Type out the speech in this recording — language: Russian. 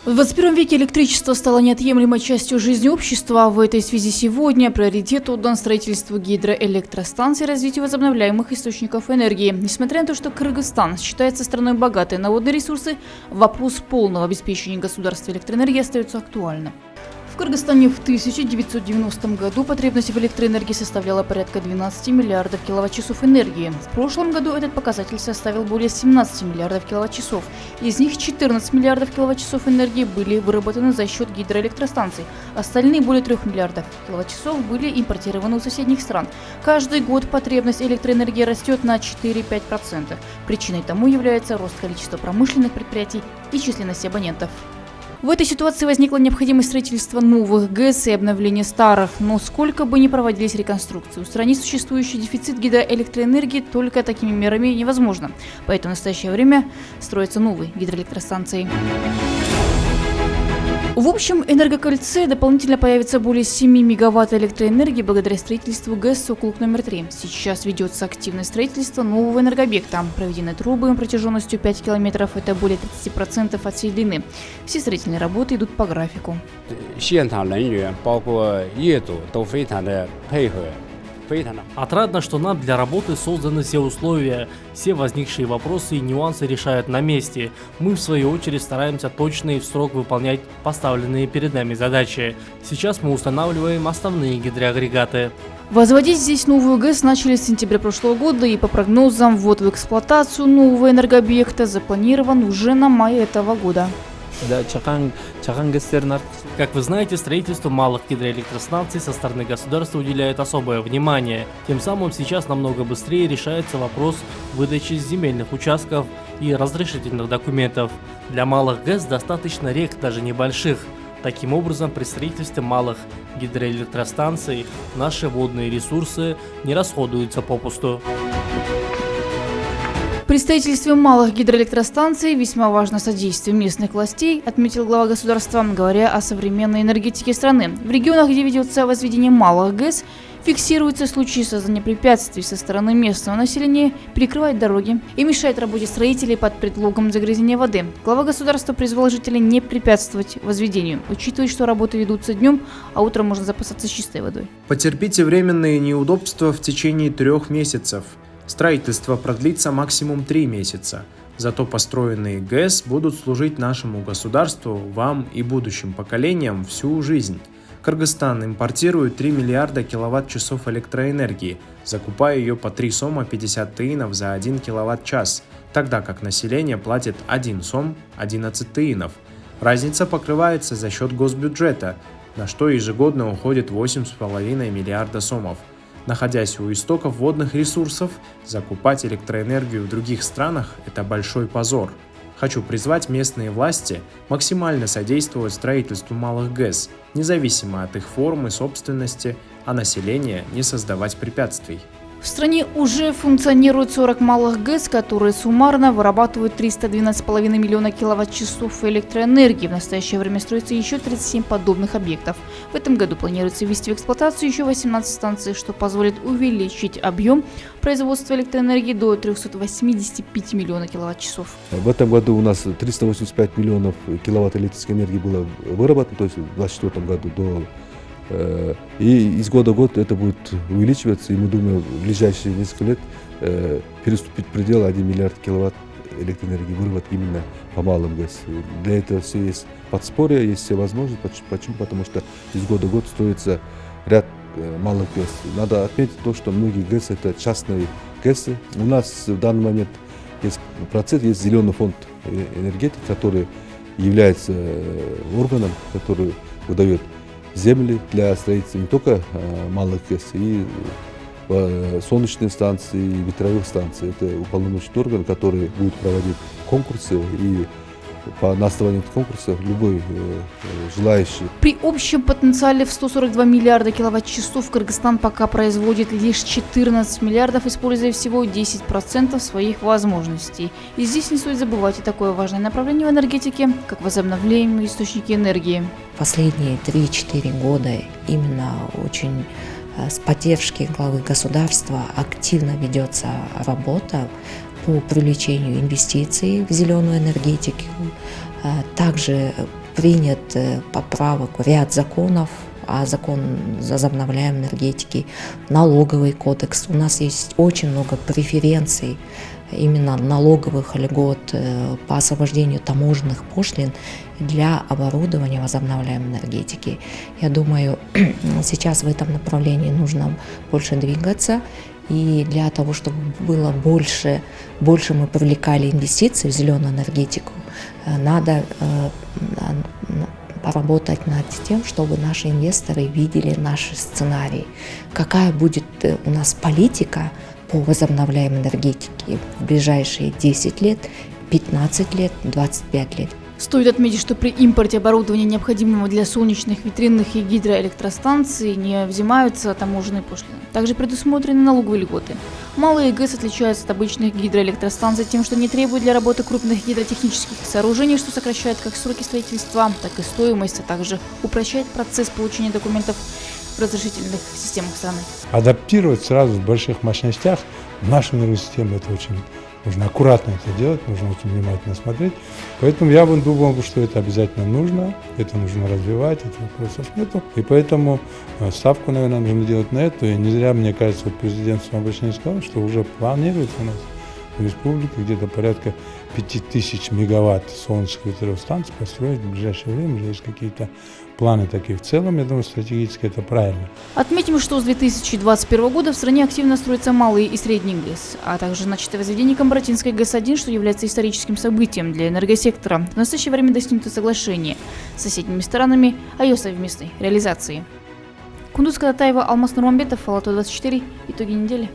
В 21 веке электричество стало неотъемлемой частью жизни общества. В этой связи сегодня приоритет отдан строительству гидроэлектростанций и развитию возобновляемых источников энергии. Несмотря на то, что Кыргызстан считается страной богатой на водные ресурсы, вопрос полного обеспечения государства электроэнергией остается актуальным. В Кыргызстане в 1990 году потребность в электроэнергии составляла порядка 12 миллиардов киловатт-часов энергии. В прошлом году этот показатель составил более 17 миллиардов киловатт-часов. Из них 14 миллиардов киловатт-часов энергии были выработаны за счет гидроэлектростанций. Остальные более 3 миллиардов киловатт-часов были импортированы у соседних стран. Каждый год потребность электроэнергии растет на 4-5%. Причиной тому является рост количества промышленных предприятий и численности абонентов. В этой ситуации возникла необходимость строительства новых ГЭС и обновления старых. Но сколько бы ни проводились реконструкции, устранить существующий дефицит гидроэлектроэнергии только такими мерами невозможно. Поэтому в настоящее время строятся новые гидроэлектростанции. В общем энергокольце дополнительно появится более 7 мегаватт электроэнергии благодаря строительству ГЭС «Сокулук номер 3». Сейчас ведется активное строительство нового энергообъекта. Проведены трубы протяженностью 5 километров, это более 30% от всей длины. Все строительные работы идут по графику. Отрадно, что нам для работы созданы все условия. Все возникшие вопросы и нюансы решают на месте. Мы, в свою очередь, стараемся точно и в срок выполнять поставленные перед нами задачи. Сейчас мы устанавливаем основные гидроагрегаты. Возводить здесь новую ГЭС начали с сентября прошлого года, и по прогнозам ввод в эксплуатацию нового энергообъекта запланирован уже на май этого года. Как вы знаете, строительству малых гидроэлектростанций со стороны государства уделяет особое внимание. Тем самым сейчас намного быстрее решается вопрос выдачи земельных участков и разрешительных документов. Для малых ГЭС достаточно рек, даже небольших. Таким образом, при строительстве малых гидроэлектростанций наши водные ресурсы не расходуются попусту. При строительстве малых гидроэлектростанций весьма важно содействие местных властей, отметил глава государства, говоря о современной энергетике страны. В регионах, где ведется возведение малых ГЭС, фиксируются случаи создания препятствий со стороны местного населения, перекрывает дороги и мешает работе строителей под предлогом загрязнения воды. Глава государства призвал жителей не препятствовать возведению, учитывая, что работы ведутся днем, а утром можно запасаться чистой водой. Потерпите временные неудобства в течение 3 месяцев. Строительство продлится максимум 3 месяца. Зато построенные ГЭС будут служить нашему государству, вам и будущим поколениям всю жизнь. Кыргызстан импортирует 3 миллиарда киловатт-часов электроэнергии, закупая ее по 3 сома 50 тыинов за 1 киловатт-час, тогда как население платит 1 сом 11 тыинов. Разница покрывается за счет госбюджета, на что ежегодно уходит 8,5 миллиарда сомов. Находясь у истоков водных ресурсов, закупать электроэнергию в других странах – это большой позор. Хочу призвать местные власти максимально содействовать строительству малых ГЭС, независимо от их формы собственности, а население не создавать препятствий. В стране уже функционирует 40 малых ГЭС, которые суммарно вырабатывают 312,5 миллиона киловатт-часов электроэнергии. В настоящее время строится еще 37 подобных объектов. В этом году планируется ввести в эксплуатацию еще 18 станций, что позволит увеличить объем производства электроэнергии до 385 миллионов киловатт-часов. В этом году у нас 385 миллионов киловатт электрической энергии было выработано, то есть в 2024 году и из года в год это будет увеличиваться, и мы думаем, в ближайшие несколько лет переступить предел 1 миллиард киловатт электроэнергии выработать именно по малым ГЭС. Для этого все есть подспорье, есть все возможности. Почему? Потому что из года в год строится ряд малых ГЭС. Надо отметить то, что многие ГЭС это частные ГЭСы. У нас в данный момент есть процесс, есть зеленый фонд энергетики, который является органом, который выдает земли для строительства не только малых ГЭС, и солнечные станции, и ветровых станций. Это уполномоченный орган, который будет проводить конкурсы, и на основании этих конкурсов любой желающий. При общем потенциале в 142 миллиарда киловатт-часов Кыргызстан пока производит лишь 14 миллиардов, используя всего 10% своих возможностей. И здесь не стоит забывать и такое важное направление в энергетике, как возобновляемые источники энергии. Последние 3-4 года именно очень с поддержки главы государства активно ведется работа по привлечению инвестиций в зеленую энергетику. Также принят поправок ряд законов, а закон о возобновляемой энергетике, налоговый кодекс. У нас есть очень много преференций, именно налоговых льгот по освобождению таможенных пошлин для оборудования возобновляемой энергетики. Я думаю, сейчас в этом направлении нужно больше двигаться. И для того, чтобы было больше мы привлекали инвестиции в зеленую энергетику, надо поработать над тем, чтобы наши инвесторы видели наши сценарии. Какая будет у нас политика по возобновляемой энергетике в ближайшие 10 лет, 15 лет, 25 лет. Стоит отметить, что при импорте оборудования, необходимого для солнечных, ветряных и гидроэлектростанций, не взимаются таможенные пошлины. Также предусмотрены налоговые льготы. Малые ГЭС отличаются от обычных гидроэлектростанций тем, что не требуют для работы крупных гидротехнических сооружений, что сокращает как сроки строительства, так и стоимость, а также упрощает процесс получения документов в разрешительных системах страны. Адаптировать сразу в больших мощностях в нашу энергосистему это очень нужно аккуратно это делать, нужно очень внимательно смотреть. Поэтому я бы думал, что это обязательно нужно, это нужно развивать, этих вопросов нету. И поэтому ставку, наверное, нужно делать на это. И не зря, мне кажется, вот президент в своем обращении сказал, что уже планируется у нас в республике где-то порядка 5000 мегаватт солнечных ветровых станций построить в ближайшее время. Уже есть какие-то планы такие в целом. Я думаю, стратегически это правильно. Отметим, что с 2021 года в стране активно строятся малые и средние ГЭС, а также начато возведение Камбратинской ГЭС-1, что является историческим событием для энергосектора. В настоящее время достигнуто соглашение с соседними сторонами о ее совместной реализации. Кундуз Кадатаева, Алмаз Нурманбетов, Алату 24. Итоги недели.